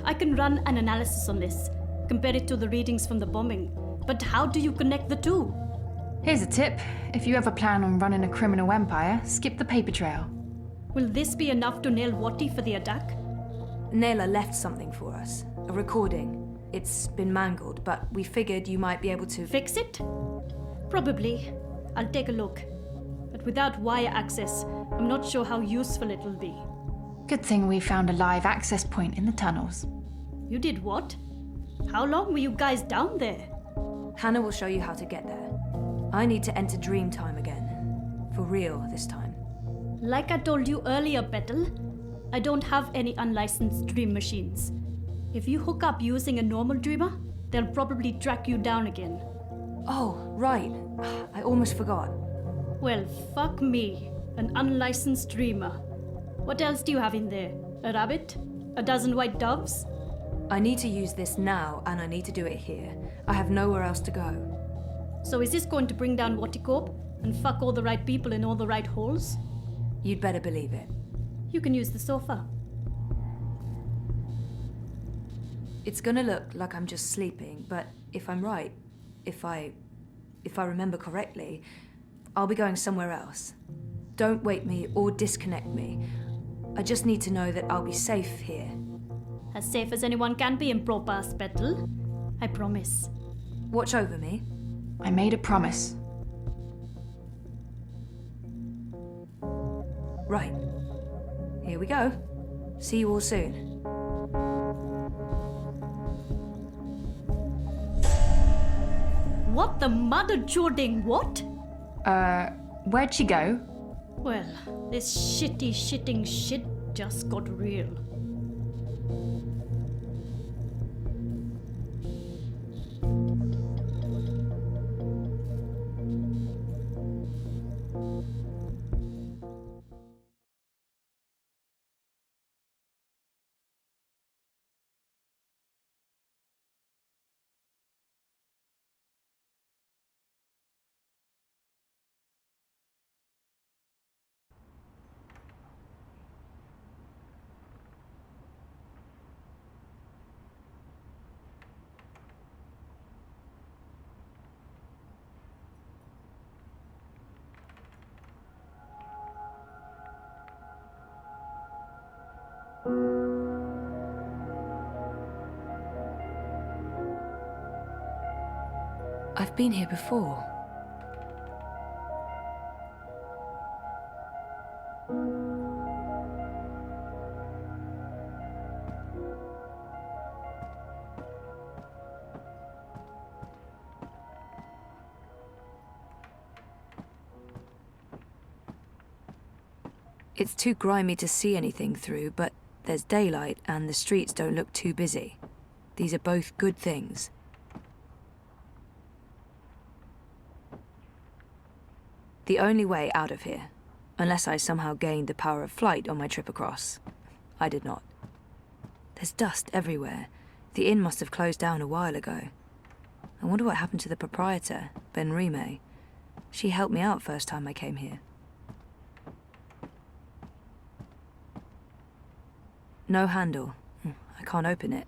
I can run an analysis on this, compare it to the readings from the bombing. But how do you connect the two? Here's a tip. If you ever plan on running a criminal empire, skip the paper trail. Will this be enough to nail Watty for the attack? Naylor left something for us. A recording. It's been mangled, but we figured you might be able to... Fix it? Probably. I'll take a look. But without wire access, I'm not sure how useful it'll be. Good thing we found a live access point in the tunnels. You did what? How long were you guys down there? Hannah will show you how to get there. I need to enter dream time again. For real this time. Like I told you earlier, Petal, I don't have any unlicensed dream machines. If you hook up using a normal dreamer, they'll probably track you down again. Oh, right. I almost forgot. Well, fuck me. An unlicensed dreamer. What else do you have in there? A rabbit? A dozen white doves? I need to use this now, and I need to do it here. I have nowhere else to go. So is this going to bring down Watticorp and fuck all the right people in all the right holes? You'd better believe it. You can use the sofa. It's gonna look like I'm just sleeping, but if I'm right, if I remember correctly, I'll be going somewhere else. Don't wake me or disconnect me. I just need to know that I'll be safe here. As safe as anyone can be in Propass, Petal. I promise. Watch over me. I made a promise. Right. Here we go. See you all soon. What the mother jording what? Where'd she go? Well, this shitting shit just got real. I've been here before. It's too grimy to see anything through, but there's daylight and the streets don't look too busy. These are both good things. The only way out of here, unless I somehow gained the power of flight on my trip across. I did not. There's dust everywhere. The inn must have closed down a while ago. I wonder what happened to the proprietor, Ben Rime. She helped me out first time I came here. No handle. I can't open it.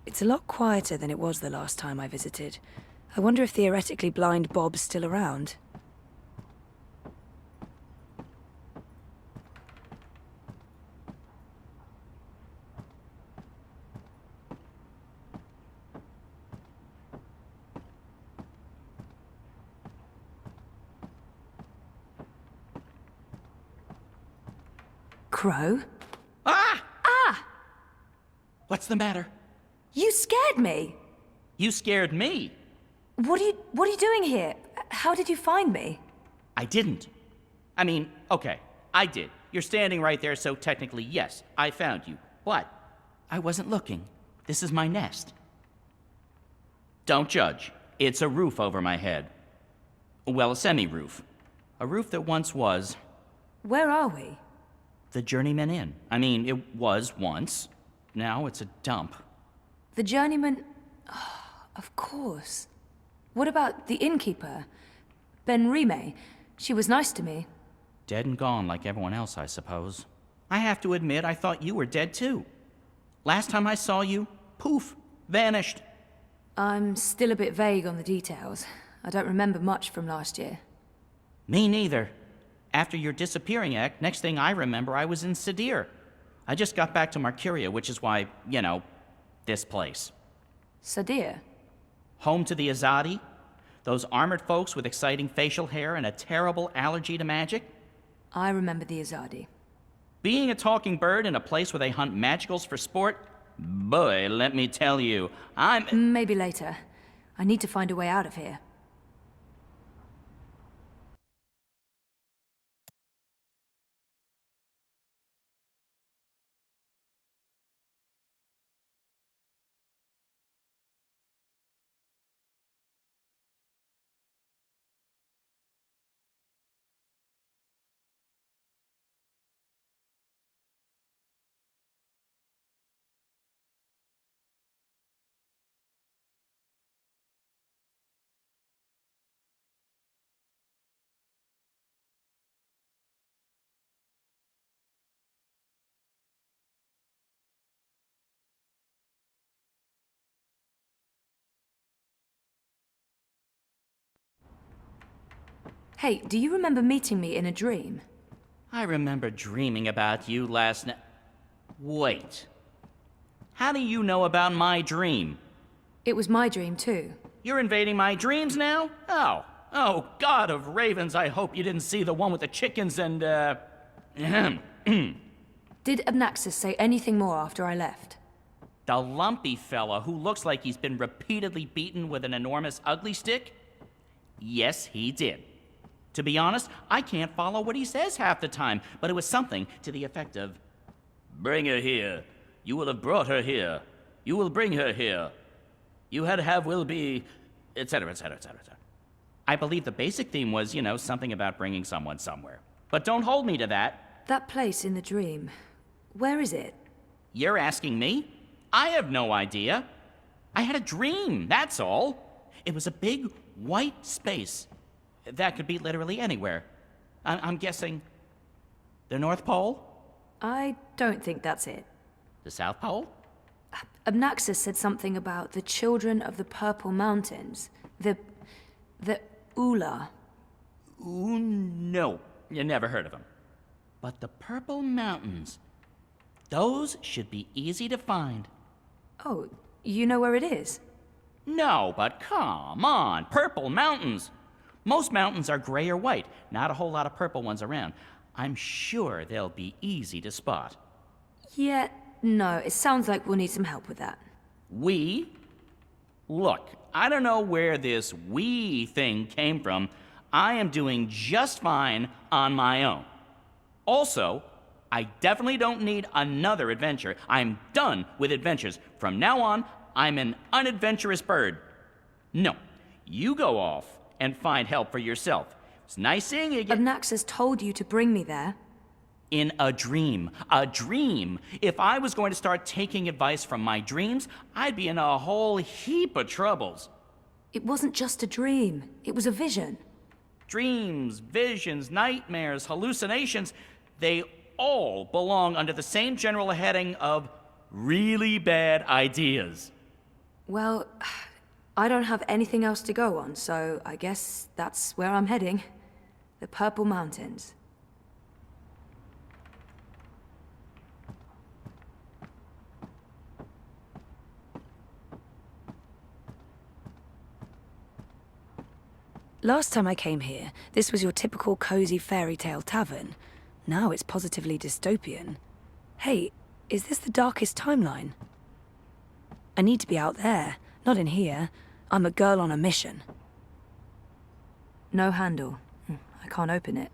It's a lot quieter than it was the last time I visited. I wonder if theoretically blind Bob's still around. Crow? Ah! Ah! What's the matter? You scared me! You scared me. What are you doing here? How did you find me? I didn't. I mean, okay, I did. You're standing right there, so technically, yes, I found you. But I wasn't looking. This is my nest. Don't judge. It's a roof over my head. Well, a semi-roof. A roof that once was... Where are we? The Journeyman Inn. I mean, it was once. Now it's a dump. The Journeyman... Oh, of course. What about the innkeeper? Ben Rime? She was nice to me. Dead and gone like everyone else, I suppose. I have to admit, I thought you were dead too. Last time I saw you, poof, vanished. I'm still a bit vague on the details. I don't remember much from last year. Me neither. After your disappearing act, next thing I remember, I was in Sadir. I just got back to Marcuria, which is why, you know, this place. Sadir? Home to the Azadi? Those armored folks with exciting facial hair and a terrible allergy to magic? I remember the Azadi. Being a talking bird in a place where they hunt magicals for sport? Boy, let me tell you, Maybe later. I need to find a way out of here. Hey, do you remember meeting me in a dream? I remember dreaming about you last night. Wait. How do you know about my dream? It was my dream, too. You're invading my dreams now? Oh, God of ravens, I hope you didn't see the one with the chickens and, Did Abnaxis say anything more after I left? The lumpy fella who looks like he's been repeatedly beaten with an enormous ugly stick? Yes, he did. To be honest, I can't follow what he says half the time, but it was something to the effect of, "Bring her here. You will have brought her here. You will bring her here. You had have will be," etc., etc., etc., etc. I believe the basic theme was, you know, something about bringing someone somewhere. But don't hold me to that. That place in the dream, where is it? You're asking me? I have no idea. I had a dream, that's all. It was a big white space. That could be literally anywhere. I'm guessing the North Pole? I don't think that's it. The South Pole? Abnaxis said something about the children of the Purple Mountains. The Ula. Ooh, no. You never heard of them. But the Purple Mountains, those should be easy to find. Oh, you know where it is? No, but come on, Purple Mountains. Most mountains are gray or white, not a whole lot of purple ones around. I'm sure they'll be easy to spot. Yeah, no, it sounds like we'll need some help with that. We? Look, I don't know where this we thing came from. I am doing just fine on my own. Also, I definitely don't need another adventure. I'm done with adventures. From now on, I'm an unadventurous bird. No, you go off and find help for yourself. It's nice seeing you again. Abnaxis told you to bring me there. In a dream. A dream. If I was going to start taking advice from my dreams, I'd be in a whole heap of troubles. It wasn't just a dream. It was a vision. Dreams, visions, nightmares, hallucinations, they all belong under the same general heading of really bad ideas. Well, I don't have anything else to go on, so I guess that's where I'm heading. The Purple Mountains. Last time I came here, this was your typical cozy fairy tale tavern. Now it's positively dystopian. Hey, is this the darkest timeline? I need to be out there, not in here. I'm a girl on a mission. No handle. I can't open it.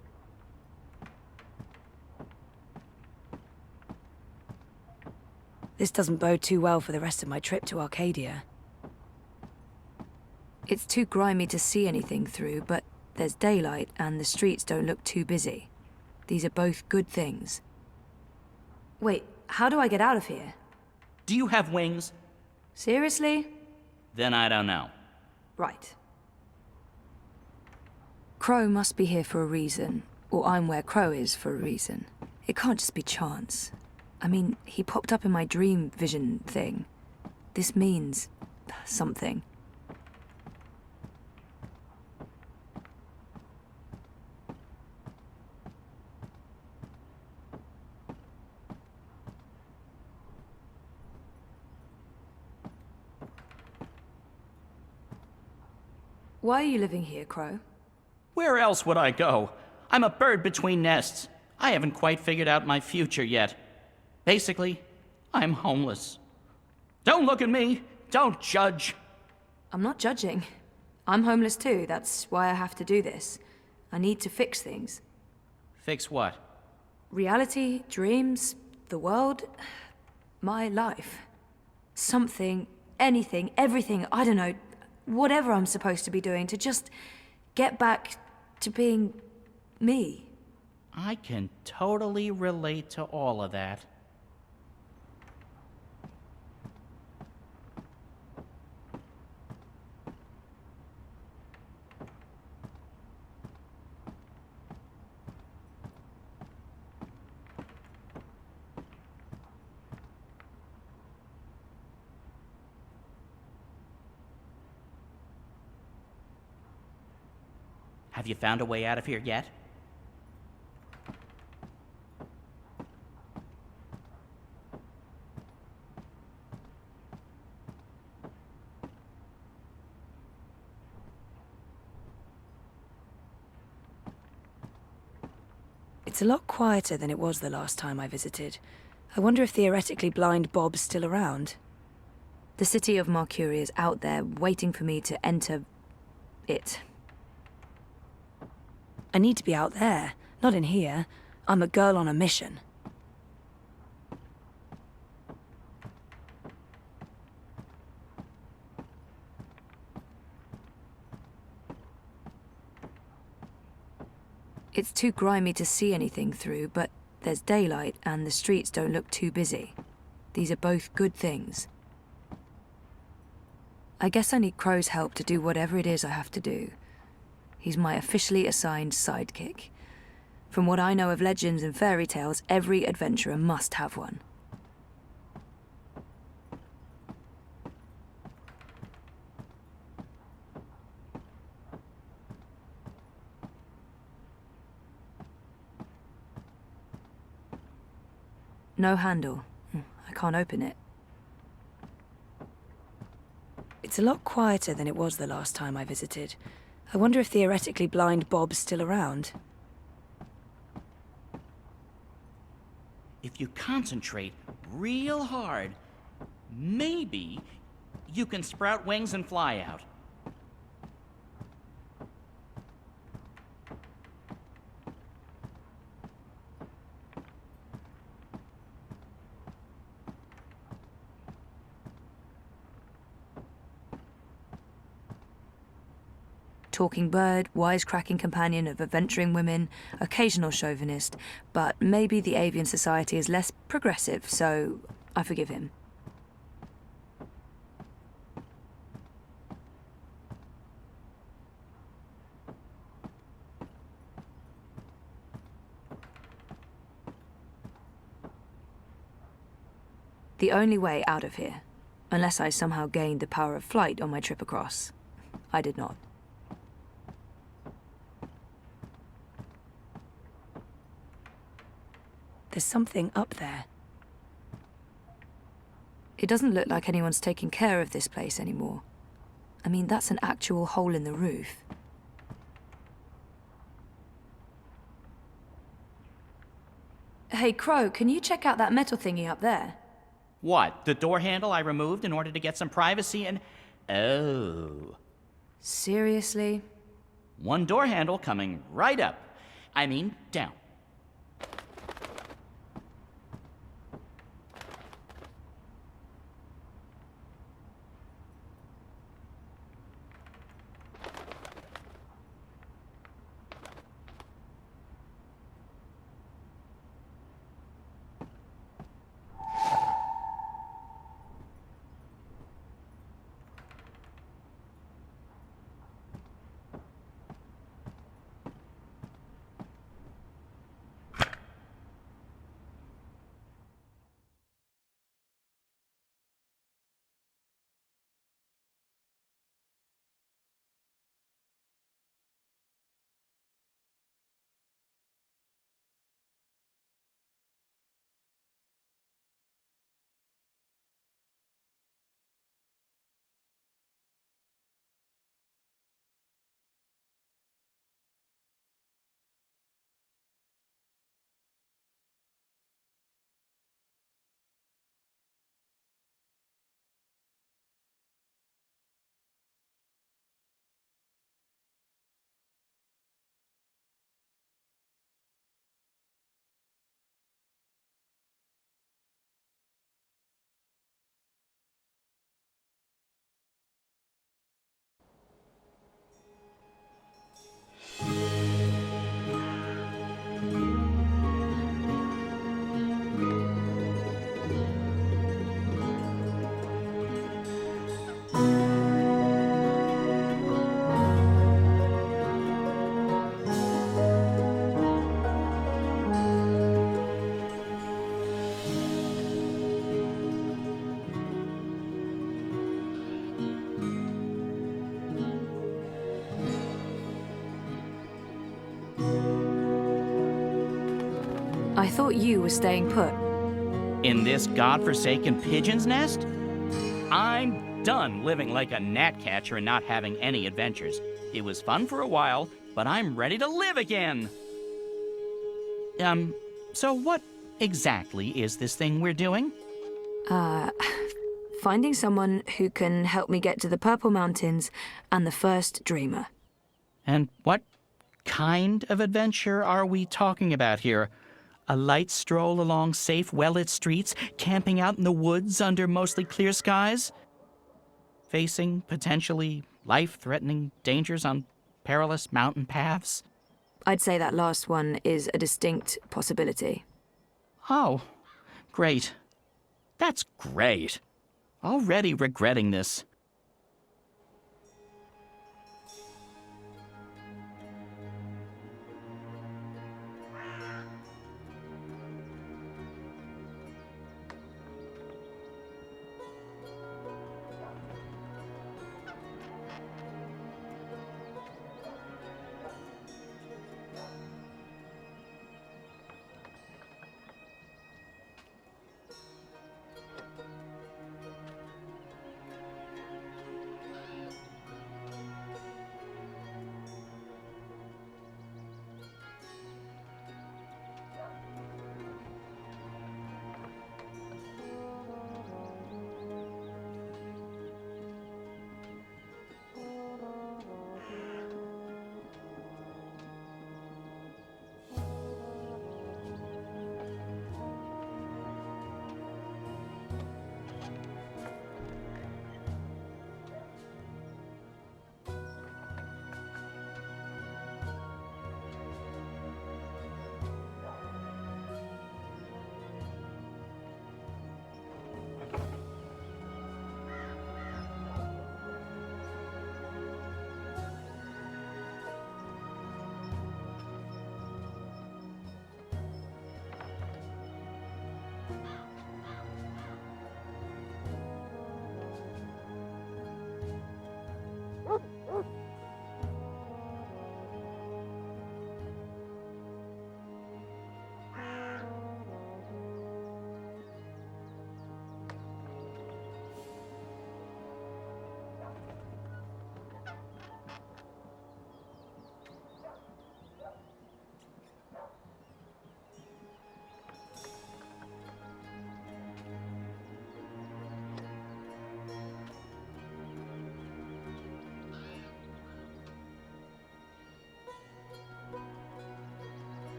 This doesn't bode too well for the rest of my trip to Arcadia. It's too grimy to see anything through, but there's daylight and the streets don't look too busy. These are both good things. Wait, how do I get out of here? Do you have wings? Seriously? Then I don't know. Right. Crow must be here for a reason, or I'm where Crow is for a reason. It can't just be chance. I mean, he popped up in my dream vision thing. This means something. Why are you living here, Crow? Where else would I go? I'm a bird between nests. I haven't quite figured out my future yet. Basically, I'm homeless. Don't look at me. Don't judge. I'm not judging. I'm homeless too. That's why I have to do this. I need to fix things. Fix what? Reality, dreams, the world, my life. Something, anything, everything, I don't know, whatever I'm supposed to be doing to just get back to being me. I can totally relate to all of that. Have you found a way out of here yet? It's a lot quieter than it was the last time I visited. I wonder if theoretically blind Bob's still around. The city of Marcuria is out there waiting for me to enter it. I need to be out there, not in here. I'm a girl on a mission. It's too grimy to see anything through, but there's daylight and the streets don't look too busy. These are both good things. I guess I need Crow's help to do whatever it is I have to do. He's my officially assigned sidekick. From what I know of legends and fairy tales, every adventurer must have one. No handle. I can't open it. It's a lot quieter than it was the last time I visited. I wonder if theoretically blind Bob's still around. If you concentrate real hard, maybe you can sprout wings and fly out. Talking bird, wisecracking companion of adventuring women, occasional chauvinist, but maybe the avian society is less progressive, so I forgive him. The only way out of here, unless I somehow gained the power of flight on my trip across. I did not. There's something up there. It doesn't look like anyone's taking care of this place anymore. I mean, that's an actual hole in the roof. Hey, Crow, can you check out that metal thingy up there? What, the door handle I removed in order to get some privacy and... Oh. Seriously? One door handle coming right up. I mean, down. thought you were staying put. In this godforsaken pigeon's nest? I'm done living like a gnatcatcher and not having any adventures. It was fun for a while, but I'm ready to live again! So what exactly is this thing we're doing? Finding someone who can help me get to the Purple Mountains and the first dreamer. And what kind of adventure are we talking about here? A light stroll along safe, well-lit streets, camping out in the woods under mostly clear skies? Facing potentially life-threatening dangers on perilous mountain paths? I'd say that last one is a distinct possibility. Oh, great. That's great. Already regretting this.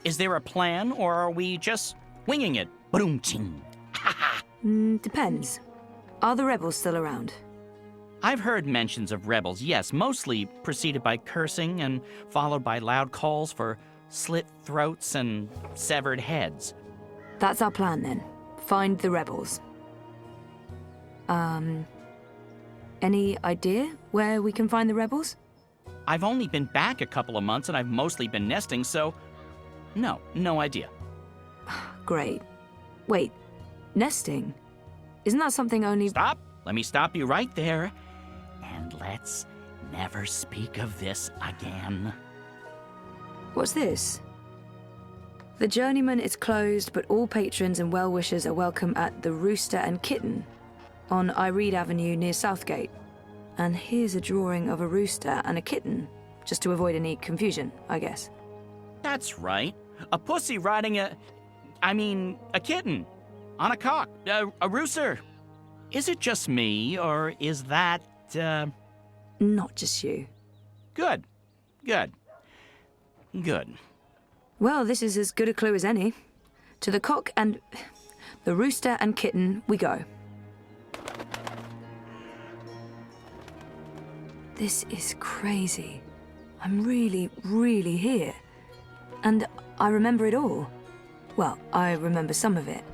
Is there a plan, or are we just winging it? Boom-ching. Depends. Are the rebels still around? I've heard mentions of rebels, yes, mostly preceded by cursing and followed by loud calls for slit throats and severed heads. That's our plan then. Find the rebels. Any idea where we can find the rebels? I've only been back a couple of months and I've mostly been nesting, so no idea. Great. Wait, nesting? Isn't that something only— Stop! Let me stop you right there. And let's never speak of this again. What's this? The Journeyman is closed, but all patrons and well-wishers are welcome at the Rooster and Kitten on Iread Avenue near Southgate. And here's a drawing of a rooster and a kitten, just to avoid any confusion, I guess. That's right. A pussy riding a kitten. On a cock. A rooster. Is it just me, or is that, Not just you. Good. Well, this is as good a clue as any. To the cock and the rooster and kitten we go. This is crazy. I'm really here. And I remember it all. Well, I remember some of it.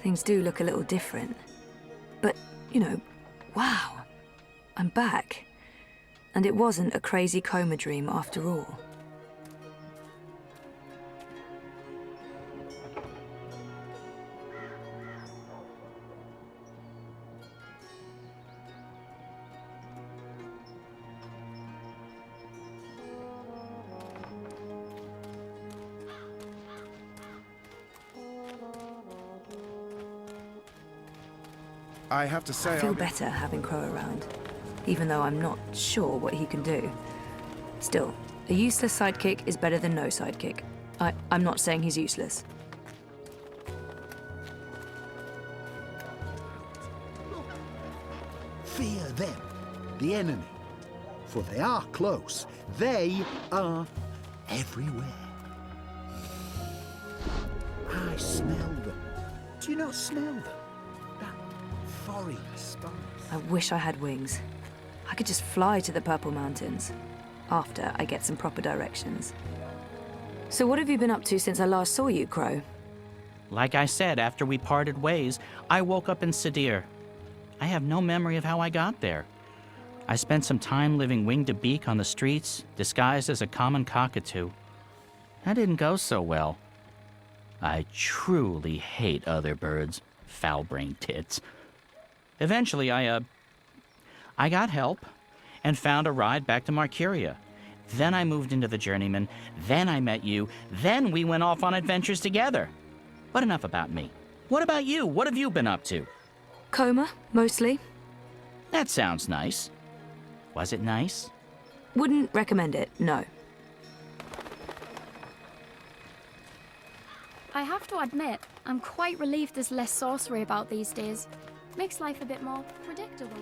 Things do look a little different. But, wow. I'm back. And it wasn't a crazy coma dream after all. I have to say, I feel better having Crow around, even though I'm not sure what he can do. Still, a useless sidekick is better than no sidekick. I'm not saying he's useless. Fear them, the enemy, for they are close. They are everywhere. I smell them. Do you not smell them? That foreign spice. I wish I had wings. I could just fly to the Purple Mountains, after I get some proper directions. So what have you been up to since I last saw you, Crow? Like I said, after we parted ways, I woke up in Sadir. I have no memory of how I got there. I spent some time living wing to beak on the streets, disguised as a common cockatoo. That didn't go so well. I truly hate other birds, foul-brained tits. Eventually, I got help and found a ride back to Marcuria. Then I moved into the Journeyman, then I met you, then we went off on adventures together. But enough about me. What about you? What have you been up to? Coma, mostly. That sounds nice. Was it nice? Wouldn't recommend it, no. I have to admit, I'm quite relieved there's less sorcery about these days. Makes life a bit more predictable.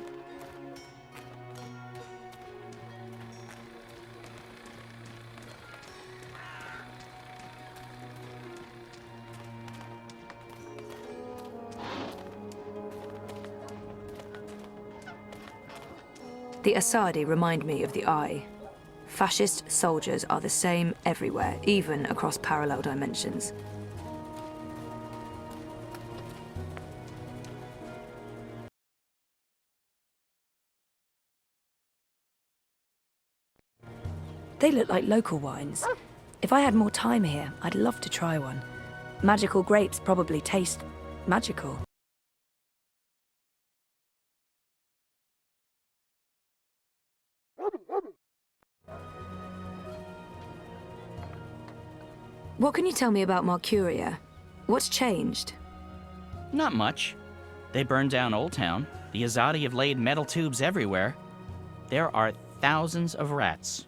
The Asadi remind me of the Eye. Fascist soldiers are the same everywhere, even across parallel dimensions. They look like local wines. If I had more time here, I'd love to try one. Magical grapes probably taste magical. What can you tell me about Marcuria? What's changed? Not much. They burned down Old Town. The Azadi have laid metal tubes everywhere. There are thousands of rats.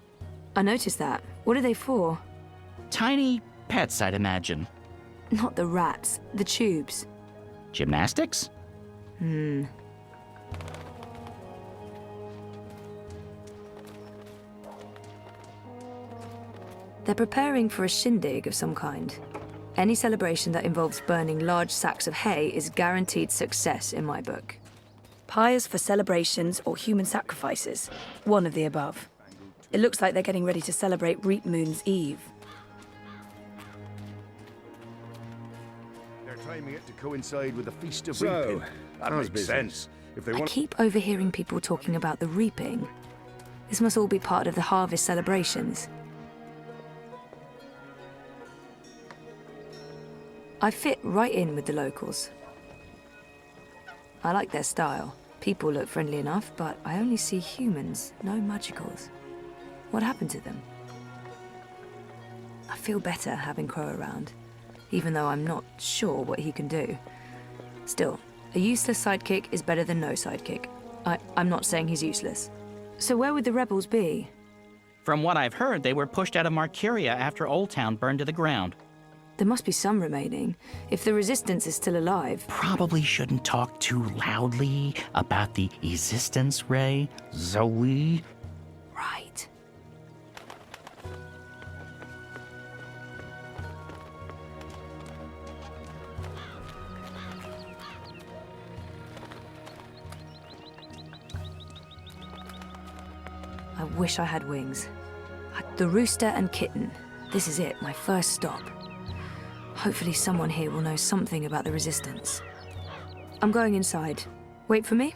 I noticed that. What are they for? Tiny pets, I'd imagine. Not the rats, the tubes. Gymnastics? They're preparing for a shindig of some kind. Any celebration that involves burning large sacks of hay is guaranteed success in my book. Pyres for celebrations or human sacrifices. One of the above. It looks like they're getting ready to celebrate Reap Moon's Eve. they're timing it to coincide with the Feast of So, Reaping. That how's makes sense. If they I want keep overhearing people talking about the reaping. This must all be part of the harvest celebrations. I fit right in with the locals. I like their style. People look friendly enough, but I only see humans, no magicals. What happened to them? I feel better having Crow around, even though I'm not sure what he can do. Still, a useless sidekick is better than no sidekick. I'm not saying he's useless. So where would the rebels be? From what I've heard, they were pushed out of Marcuria after Old Town burned to the ground. There must be some remaining, if the resistance is still alive. Probably shouldn't talk too loudly about the existence, Ray. Zoe. Right. I wish I had wings. The rooster and kitten. This is it, my first stop. Hopefully someone here will know something about the resistance. I'm going inside. Wait for me?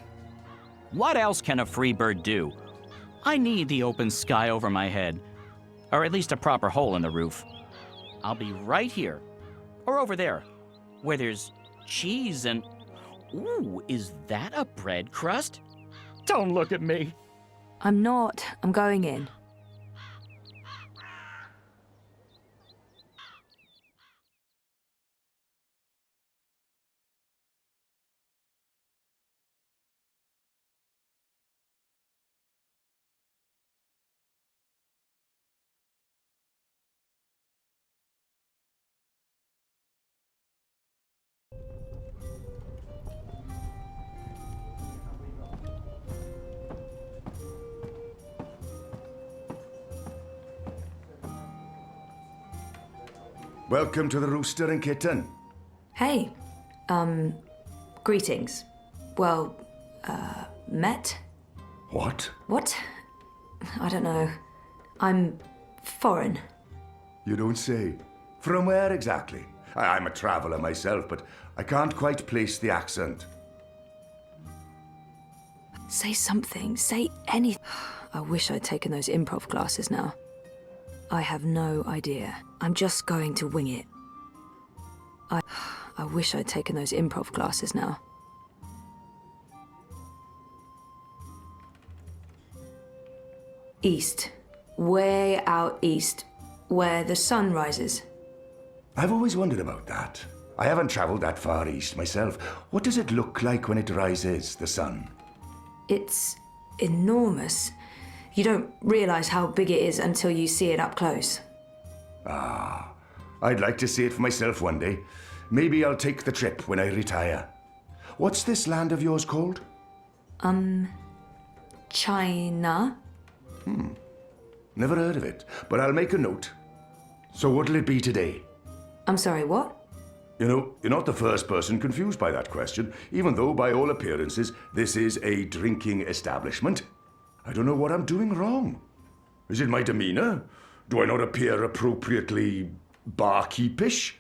What else can a free bird do? I need the open sky over my head, or at least a proper hole in the roof. I'll be right here, or over there, where there's cheese and... Ooh, is that a bread crust? Don't look at me. I'm not. I'm going in. Welcome to the Rooster and Kitten. Hey. Greetings. Well, met? What? What? I don't know. I'm foreign. You don't say. From where exactly? I'm a traveller myself, but I can't quite place the accent. Say something. Say anything. I wish I'd taken those improv classes now. I have no idea. I'm just going to wing it. I wish I'd taken those improv classes now. East. Way out east. Where the sun rises. I've always wondered about that. I haven't travelled that far east myself. What does it look like when it rises, the sun? It's enormous. You don't realise how big it is until you see it up close. Ah, I'd like to see it for myself one day. Maybe I'll take the trip when I retire. What's this land of yours called? China? Never heard of it, but I'll make a note. So what'll it be today? I'm sorry, what? You know, you're not the first person confused by that question, even though by all appearances this is a drinking establishment. I don't know what I'm doing wrong. Is it my demeanour? Do I not appear appropriately barkeepish?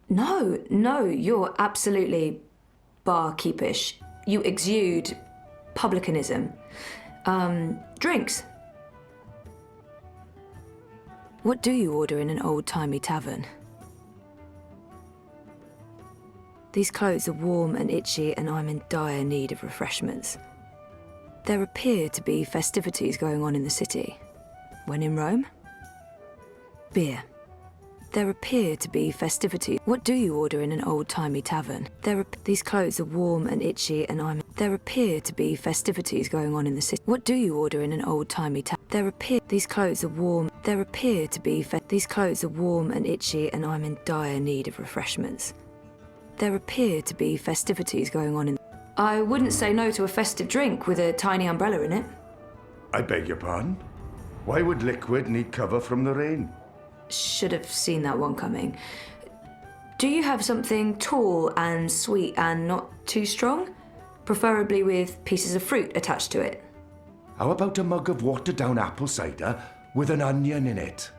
No, you're absolutely barkeepish. You exude publicanism. Drinks. What do you order in an old-timey tavern? These clothes are warm and itchy, and I'm in dire need of refreshments. There appear to be festivities going on in the city. When in Rome? Beer. There appear to be festivities. What do you order in an old-timey tavern? These clothes are warm and itchy, and there appear to be festivities going on in the city. What do you order in an old-timey tavern? These clothes are warm. There appear to be these clothes are warm and itchy, and I'm in dire need of refreshments. There appear to be festivities going on in... I wouldn't say no to a festive drink with a tiny umbrella in it. I beg your pardon? Why would liquid need cover from the rain? Should have seen that one coming. Do you have something tall and sweet and not too strong? Preferably with pieces of fruit attached to it. How about a mug of watered-down apple cider with an onion in it?